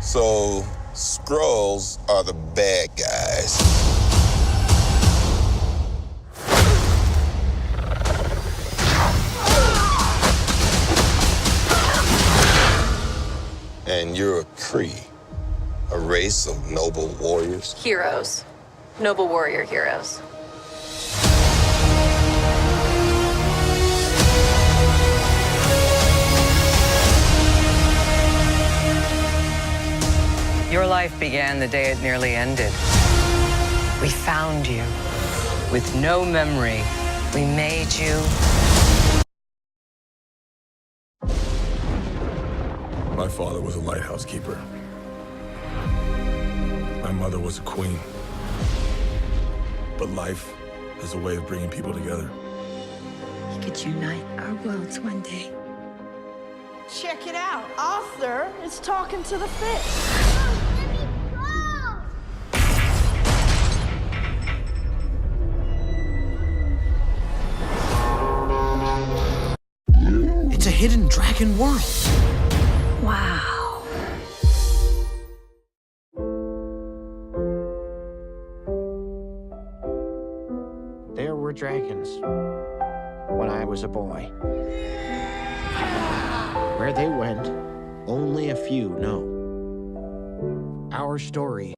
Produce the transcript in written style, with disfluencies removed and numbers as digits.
So, Skrulls are the bad guys. And you're a Kree, a race of noble warriors. Heroes. Noble warrior heroes. Your life began the day it nearly ended. We found you. With no memory, we made you. My father was a lighthouse keeper. My mother was a queen. But life has a way of bringing people together. We could unite our worlds one day. Check it out. Arthur is talking to the fish. It's a hidden dragon world. Wow. There were dragons when I was a boy. Where they went, only a few know. Our story